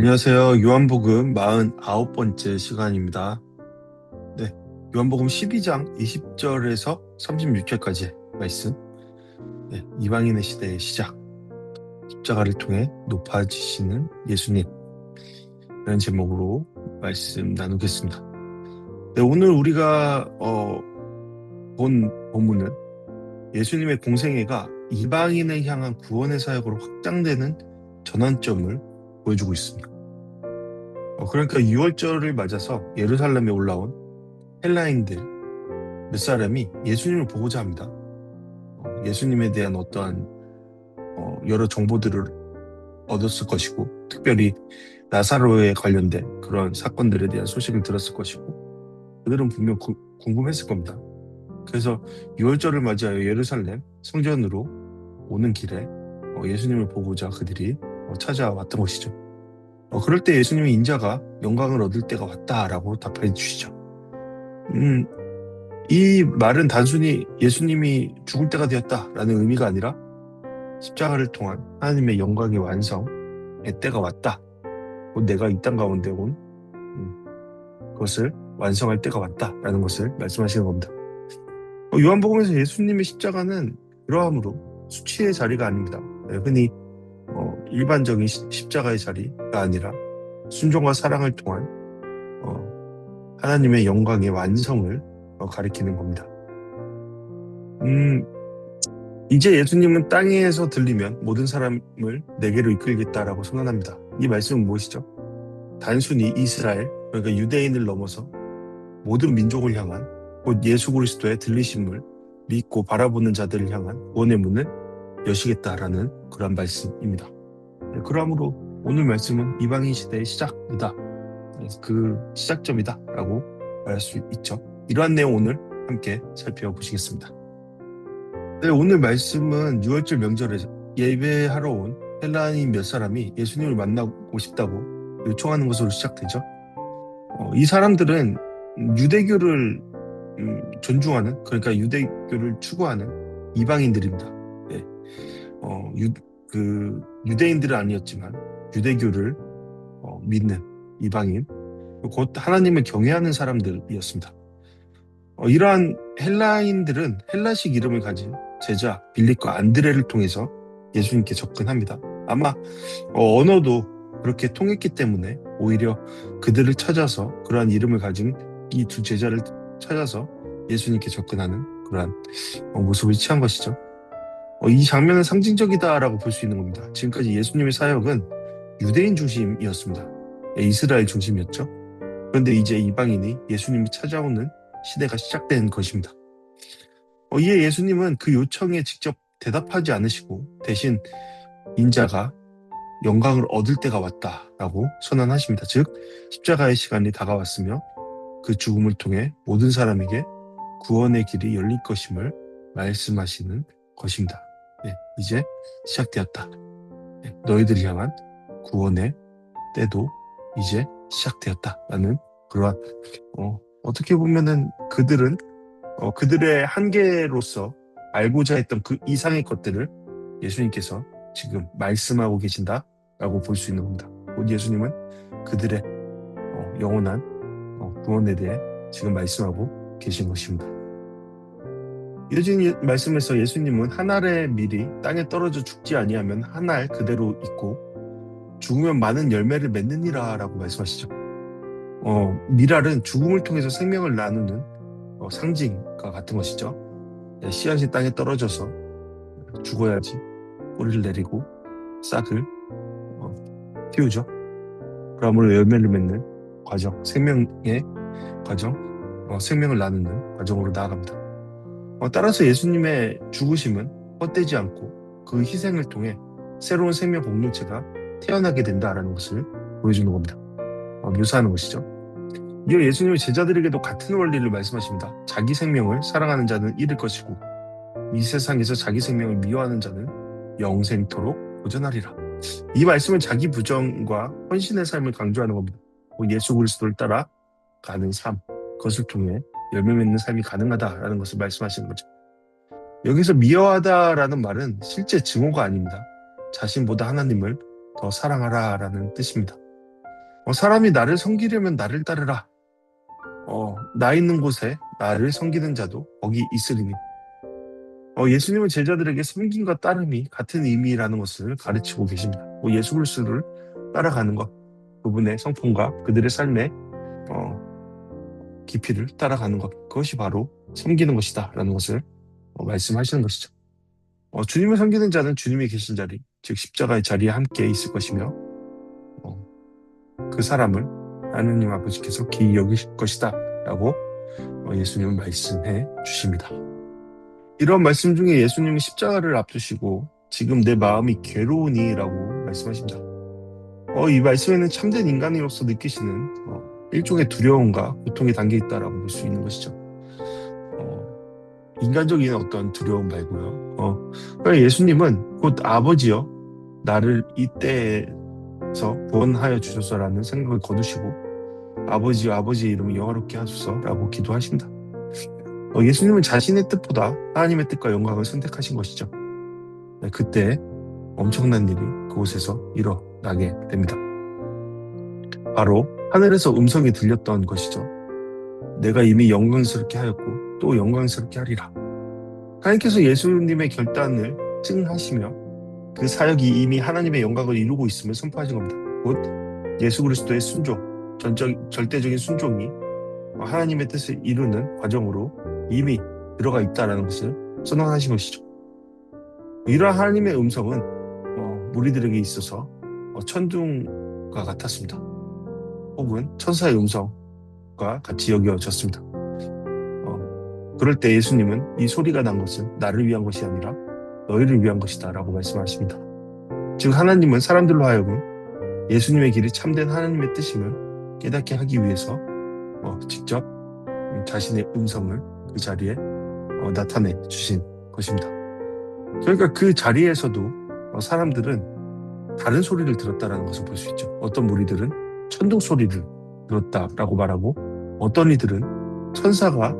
안녕하세요. 요한복음 49번째 시간입니다. 네, 요한복음 12장 20절에서 36절까지 말씀. 네, 이방인의 시대의 시작. 십자가를 통해 높아지시는 예수님. 이런 제목으로 말씀 나누겠습니다. 네, 오늘 우리가 본 본문은 예수님의 공생애가 이방인을 향한 구원의 사역으로 확장되는 전환점을 보여주고 있습니다. 그러니까 6월절을 맞아서 예루살렘에 올라온 헬라인들 몇 사람이 예수님을 보고자 합니다. 예수님에 대한 어떠한 여러 정보들을 얻었을 것이고, 특별히 나사로에 관련된 그런 사건들에 대한 소식을 들었을 것이고, 그들은 분명 궁금했을 겁니다. 그래서 6월절을 맞이하여 예루살렘 성전으로 오는 길에 예수님을 보고자 그들이 찾아왔던 것이죠. 그럴 때 예수님의 인자가 영광을 얻을 때가 왔다라고 답해 주시죠. 이 말은 단순히 예수님이 죽을 때가 되었다라는 의미가 아니라 십자가를 통한 하나님의 영광의 완성의 때가 왔다. 곧 내가 이 땅 가운데 온 그것을 완성할 때가 왔다라는 것을 말씀하시는 겁니다. 요한복음에서 예수님의 십자가는 그러함으로 수치의 자리가 아닙니다. 흔히 일반적인 십자가의 자리가 아니라 순종과 사랑을 통한 하나님의 영광의 완성을 가리키는 겁니다. 이제 예수님은 땅에서 들리면 모든 사람을 내게로 이끌겠다라고 선언합니다. 이 말씀은 무엇이죠? 단순히 이스라엘, 그러니까 유대인을 넘어서 모든 민족을 향한 곧 예수 그리스도의 들리심을 믿고 바라보는 자들을 향한 구원의 문을 여시겠다라는 그런 말씀입니다. 그러므로 오늘 말씀은 이방인 시대의 시작이다. 그 시작점이다라고 말할 수 있죠. 이러한 내용 오늘 함께 살펴보시겠습니다. 네, 오늘 말씀은 6월절 명절에 예배하러 온 헬라인 몇 사람이 예수님을 만나고 싶다고 요청하는 것으로 시작되죠. 이 사람들은 유대교를 존중하는, 그러니까 유대교를 추구하는 이방인들입니다. 네. 유대인들은 아니었지만 유대교를 믿는 이방인, 곧 하나님을 경외하는 사람들이었습니다. 이러한 헬라인들은 헬라식 이름을 가진 제자 빌립과 안드레를 통해서 예수님께 접근합니다. 아마 언어도 그렇게 통했기 때문에 오히려 그들을 찾아서, 그러한 이름을 가진 이 두 제자를 찾아서 예수님께 접근하는 그러한 모습을 취한 것이죠. 이 장면은 상징적이다라고 볼 수 있는 겁니다. 지금까지 예수님의 사역은 유대인 중심이었습니다. 이스라엘 중심이었죠. 그런데 이제 이방인이 예수님이 찾아오는 시대가 시작된 것입니다. 이에 예수님은 그 요청에 직접 대답하지 않으시고 대신 인자가 영광을 얻을 때가 왔다라고 선언하십니다. 즉 십자가의 시간이 다가왔으며 그 죽음을 통해 모든 사람에게 구원의 길이 열릴 것임을 말씀하시는 것입니다. 네, 이제 시작되었다. 네, 너희들을 향한 구원의 때도 이제 시작되었다라는 그러한 어떻게 보면은 그들은 그들의 한계로서 알고자 했던 그 이상의 것들을 예수님께서 지금 말씀하고 계신다라고 볼 수 있는 겁니다. 곧 예수님은 그들의 영원한 구원에 대해 지금 말씀하고 계신 것입니다. 이어진 말씀에서 예수님은 한 알의 밀이 땅에 떨어져 죽지 아니하면 한 알 그대로 있고 죽으면 많은 열매를 맺느니라 라고 말씀하시죠. 밀알은 죽음을 통해서 생명을 나누는 상징과 같은 것이죠. 씨앗이 땅에 떨어져서 죽어야지 뿌리를 내리고 싹을 틔우죠. 그러므로 열매를 맺는 과정, 생명의 과정, 생명을 나누는 과정으로 나아갑니다. 따라서 예수님의 죽으심은 헛되지 않고 그 희생을 통해 새로운 생명 공동체가 태어나게 된다라는 것을 보여주는 겁니다. 묘사하는 것이죠. 이어 예수님의 제자들에게도 같은 원리를 말씀하십니다. 자기 생명을 사랑하는 자는 잃을 것이고 이 세상에서 자기 생명을 미워하는 자는 영생토록 보존하리라. 이 말씀은 자기 부정과 헌신의 삶을 강조하는 겁니다. 예수 그리스도를 따라 가는 삶, 그것을 통해 열매 맺는 삶이 가능하다라는 것을 말씀하시는 거죠. 여기서 미워하다라는 말은 실제 증오가 아닙니다. 자신보다 하나님을 더 사랑하라라는 뜻입니다. 사람이 나를 섬기려면 나를 따르라. 나 있는 곳에 나를 섬기는 자도 거기 있으리니. 예수님은 제자들에게 섬김과 따름이 같은 의미라는 것을 가르치고 계십니다. 예수 그리스도를 따라가는 것, 그분의 성품과 그들의 삶의 깊이를 따라가는 것, 그것이 바로 섬기는 것이다 라는 것을 말씀하시는 것이죠. 주님을 섬기는 자는 주님이 계신 자리, 즉 십자가의 자리에 함께 있을 것이며 그 사람을 하느님 아버지께서 기이 여기실 것이다 라고 예수님은 말씀해 주십니다. 이런 말씀 중에 예수님은 십자가를 앞두시고 지금 내 마음이 괴로우니 라고 말씀하십니다. 이 말씀에는 참된 인간으로서 느끼시는 일종의 두려움과 고통이 담겨 있다라고 볼 수 있는 것이죠. 인간적인 어떤 두려움 말고요. 그러니까 예수님은 곧 아버지여 나를 이때에서 구원하여 주소서라는 생각을 거두시고 아버지여 아버지의 이름을 영화롭게 하소서라고 기도하십니다. 예수님은 자신의 뜻보다 하나님의 뜻과 영광을 선택하신 것이죠. 그때 엄청난 일이 그곳에서 일어나게 됩니다. 바로 하늘에서 음성이 들렸던 것이죠. 내가 이미 영광스럽게 하였고 또 영광스럽게 하리라. 하나님께서 예수님의 결단을 증하시며 그 사역이 이미 하나님의 영광을 이루고 있음을 선포하신 겁니다. 곧 예수 그리스도의 순종, 절대적인 순종이 하나님의 뜻을 이루는 과정으로 이미 들어가 있다는 것을 선언하신 것이죠. 이러한 하나님의 음성은 무리들에게 있어서 천둥과 같았습니다. 혹은 천사의 음성과 같이 여겨졌습니다. 그럴 때 예수님은 이 소리가 난 것은 나를 위한 것이 아니라 너희를 위한 것이다 라고 말씀하십니다. 즉 하나님은 사람들로 하여금 예수님의 길이 참된 하나님의 뜻임을 깨닫게 하기 위해서 직접 자신의 음성을 그 자리에 나타내 주신 것입니다. 그러니까 그 자리에서도 사람들은 다른 소리를 들었다라는 것을 볼 수 있죠. 어떤 무리들은 천둥 소리를 들었다라고 말하고 어떤 이들은 천사가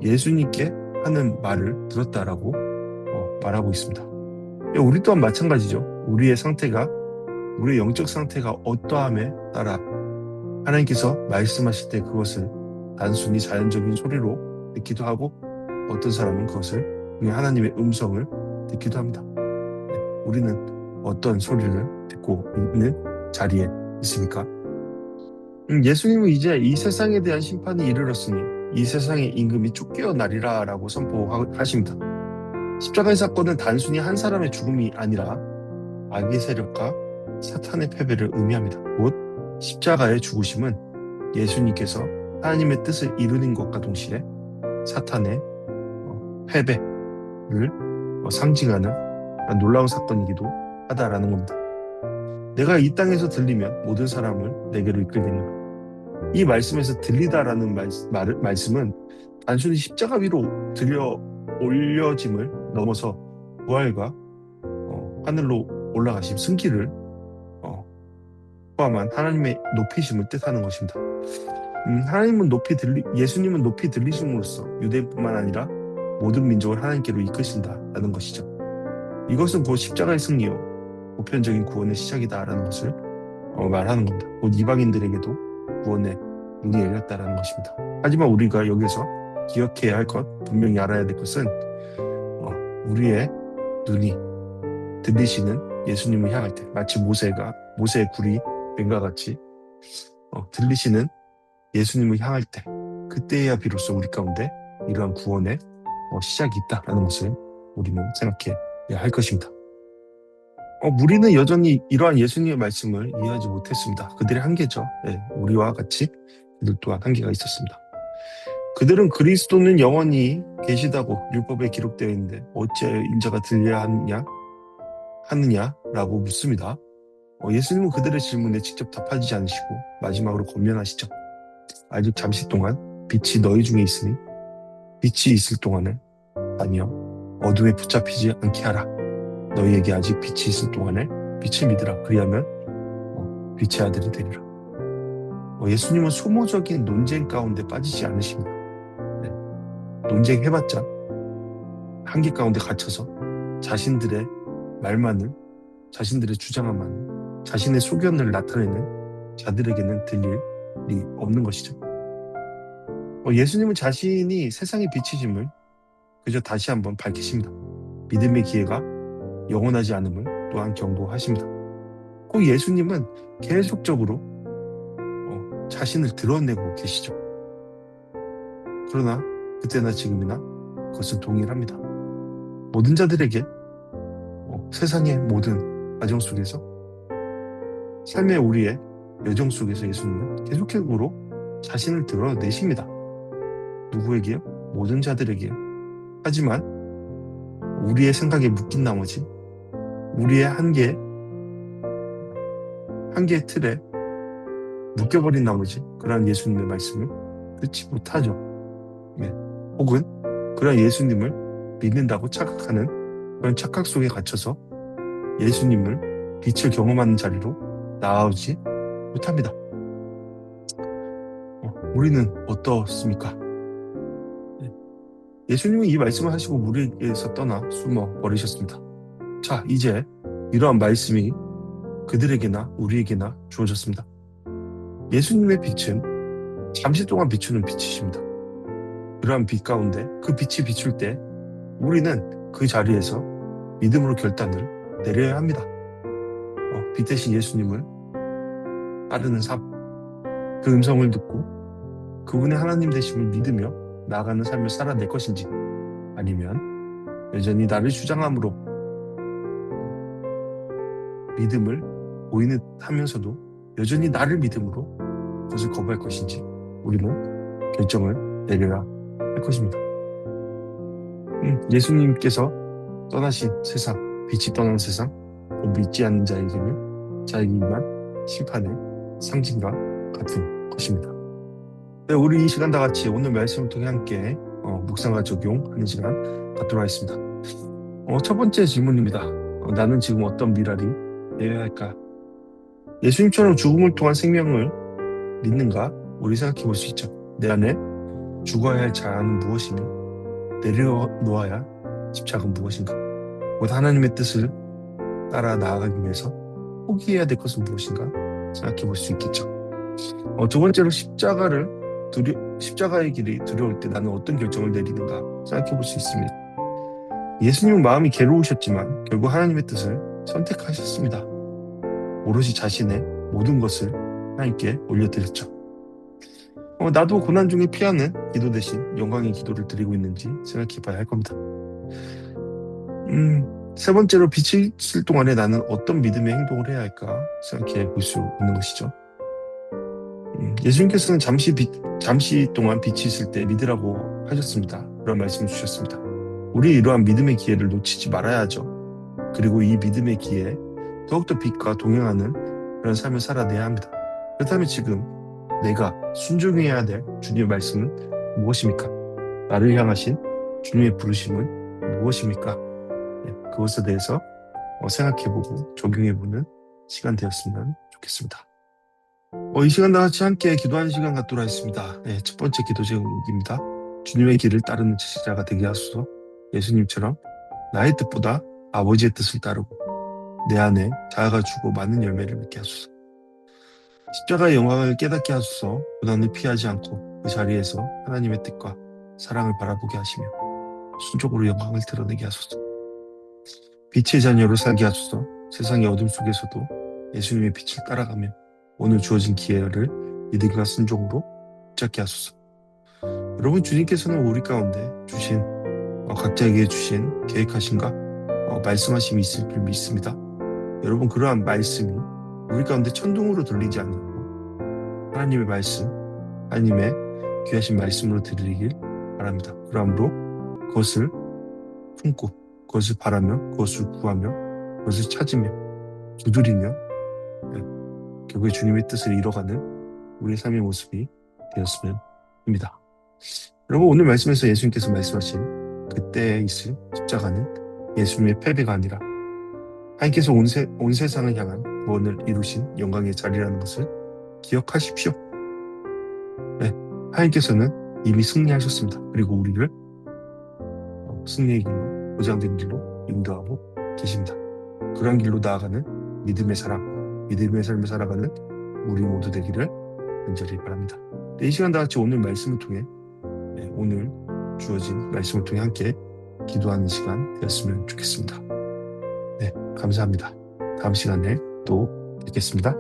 예수님께 하는 말을 들었다라고 말하고 있습니다. 우리 또한 마찬가지죠. 우리의 영적 상태가 어떠함에 따라 하나님께서 말씀하실 때 그것을 단순히 자연적인 소리로 듣기도 하고 어떤 사람은 그것을 하나님의 음성을 듣기도 합니다. 우리는 어떤 소리를 듣고 있는 자리에 있습니까? 예수님은 이제 이 세상에 대한 심판이 이르렀으니 이 세상의 임금이 쫓겨나리라 라고 선포하십니다. 십자가의 사건은 단순히 한 사람의 죽음이 아니라 악의 세력과 사탄의 패배를 의미합니다. 곧 십자가의 죽으심은 예수님께서 하나님의 뜻을 이루는 것과 동시에 사탄의 패배를 상징하는 놀라운 사건이기도 하다라는 겁니다. 내가 이 땅에서 들리면 모든 사람을 내게로 이끌겠노라. 이 말씀에서 들리다라는 말씀은 단순히 십자가 위로 들려 올려짐을 넘어서 부활과 하늘로 올라가심 승기를 포함한 하나님의 높이심을 뜻하는 것입니다. 예수님은 높이 들리심으로써 유대뿐만 아니라 모든 민족을 하나님께로 이끄신다라는 것이죠. 이것은 곧 십자가의 승리요 보편적인 구원의 시작이다라는 것을 말하는 겁니다. 곧 이방인들에게도 구원의 눈이 열렸다라는 것입니다. 하지만 우리가 여기서 기억해야 할 것, 분명히 알아야 될 것은 우리의 눈이 들리시는 예수님을 향할 때 마치 모세의 굴이 뱀과 같이 들리시는 예수님을 향할 때 그때야 비로소 우리 가운데 이러한 구원의 시작이 있다라는 것을 우리는 생각해야 할 것입니다. 무리는 여전히 이러한 예수님의 말씀을 이해하지 못했습니다. 그들의 한계죠. 우리와 같이 그들 또한 한계가 있었습니다. 그들은 그리스도는 영원히 계시다고 율법에 기록되어 있는데 어찌하여 인자가 들려야 하느냐라고 묻습니다. 예수님은 그들의 질문에 직접 답하지 않으시고 마지막으로 권면하시죠. 아직 잠시 동안 빛이 너희 중에 있으니 빛이 있을 동안은 아니요 어둠에 붙잡히지 않게 하라. 너희에게 아직 빛이 있을 동안에 빛을 믿으라. 그리하면 빛의 아들이 되리라. 예수님은 소모적인 논쟁 가운데 빠지지 않으십니다. 논쟁해봤자 한계 가운데 갇혀서 자신들의 말만을, 자신들의 주장만을, 자신의 소견을 나타내는 자들에게는 들릴 일이 없는 것이죠. 예수님은 자신이 세상의 빛이심을 그저 다시 한번 밝히십니다. 믿음의 기회가 영원하지 않음을 또한 경고하십니다. 꼭 예수님은 계속적으로 자신을 드러내고 계시죠. 그러나 그때나 지금이나 그것은 동일합니다. 모든 자들에게 세상의 모든 과정 속에서 삶의 우리의 여정 속에서 예수님은 계속적으로 자신을 드러내십니다. 누구에게요? 모든 자들에게요. 하지만 우리의 생각에 묶인 나머지 우리의 한계의 틀에 묶여버린 나머지 그러한 예수님의 말씀을 듣지 못하죠. 혹은 그러한 예수님을 믿는다고 착각하는 그런 착각 속에 갇혀서 예수님을 빛을 경험하는 자리로 나아오지 못합니다. 우리는 어떻습니까? 예수님은 이 말씀을 하시고 우리에게서 떠나 숨어 버리셨습니다. 자, 이제 이러한 말씀이 그들에게나 우리에게나 주어졌습니다. 예수님의 빛은 잠시 동안 비추는 빛이십니다. 그러한 빛 가운데 그 빛이 비출 때 우리는 그 자리에서 믿음으로 결단을 내려야 합니다. 빛 대신 예수님을 따르는 삶, 그 음성을 듣고 그분의 하나님 되심을 믿으며 나아가는 삶을 살아낼 것인지, 아니면 여전히 나를 주장함으로 믿음을 보이는 하면서도 여전히 나를 믿음으로 그것을 거부할 것인지 우리는 결정을 내려야 할 것입니다. 예수님께서 떠나신 세상, 빛이 떠난 세상, 믿지 않는 자에게만 심판의 상징과 같은 것입니다. 네, 우리 이 시간 다 같이 오늘 말씀을 통해 함께 묵상과 적용하는 시간 갖도록 하겠습니다. 첫 번째 질문입니다. 나는 지금 어떤 미랄이 되어야 할까? 예수님처럼 죽음을 통한 생명을 믿는가? 우리 생각해 볼 수 있죠. 내 안에 죽어야 할 자아는 무엇이며 내려놓아야 할 집착은 무엇인가? 곧 하나님의 뜻을 따라 나아가기 위해서 포기해야 될 것은 무엇인가? 생각해 볼 수 있겠죠. 두 번째로 십자가의 길이 두려울 때 나는 어떤 결정을 내리는가 생각해 볼 수 있습니다. 예수님은 마음이 괴로우셨지만 결국 하나님의 뜻을 선택하셨습니다. 오롯이 자신의 모든 것을 하나님께 올려드렸죠. 나도 고난 중에 피하는 기도 대신 영광의 기도를 드리고 있는지 생각해 봐야 할 겁니다. 세 번째로 빛이 있을 동안에 나는 어떤 믿음의 행동을 해야 할까 생각해 볼 수 있는 것이죠. 예수님께서는 잠시 동안 빛이 있을 때 믿으라고 하셨습니다. 그런 말씀을 주셨습니다. 우리 이러한 믿음의 기회를 놓치지 말아야 하죠. 그리고 이 믿음의 기회에 더욱더 빛과 동행하는 그런 삶을 살아내야 합니다. 그렇다면 지금 내가 순종해야 될 주님의 말씀은 무엇입니까? 나를 향하신 주님의 부르심은 무엇입니까? 그것에 대해서 생각해보고 적용해보는 시간 되었으면 좋겠습니다. 이 시간 다 같이 함께 기도하는 시간 갖도록 하겠습니다. 첫 번째 기도 제목입니다. 주님의 길을 따르는 제자가 되게 하소서. 예수님처럼 나의 뜻보다 아버지의 뜻을 따르고 내 안에 자아가 주고 많은 열매를 맺게 하소서. 십자가의 영광을 깨닫게 하소서. 고난을 피하지 않고 그 자리에서 하나님의 뜻과 사랑을 바라보게 하시며 순종으로 영광을 드러내게 하소서. 빛의 자녀로 살게 하소서. 세상의 어둠 속에서도 예수님의 빛을 따라가며 오늘 주어진 기회를 믿음과 순종으로 붙잡게 하소서. 여러분, 주님께서는 우리 가운데 주신 각자에게 주신 계획하신가 말씀하심이 있을 줄 믿습니다. 여러분, 그러한 말씀이 우리 가운데 천둥으로 들리지 않고 하나님의 말씀, 하나님의 귀하신 말씀으로 들리길 바랍니다. 그러므로 그것을 품고 그것을 바라며 그것을 구하며 그것을 찾으며 두드리며 결국에 주님의 뜻을 이뤄가는 우리의 삶의 모습이 되었으면 합니다. 여러분, 오늘 말씀에서 예수님께서 말씀하신 그때에 있을 십자가는 예수님의 패배가 아니라 하나님께서 온 세상을 향한 구원을 이루신 영광의 자리라는 것을 기억하십시오. 하나님께서는 이미 승리하셨습니다. 그리고 우리를 승리의 길로, 보장된 길로 인도하고 계십니다. 그런 길로 나아가는 믿음의 사랑, 믿음의 삶을 살아가는 우리 모두 되기를 간절히 바랍니다. 이 시간 다 같이 오늘 말씀을 통해 오늘 주어진 말씀을 통해 함께 기도하는 시간 되었으면 좋겠습니다. 네, 감사합니다. 다음 시간에 또 뵙겠습니다.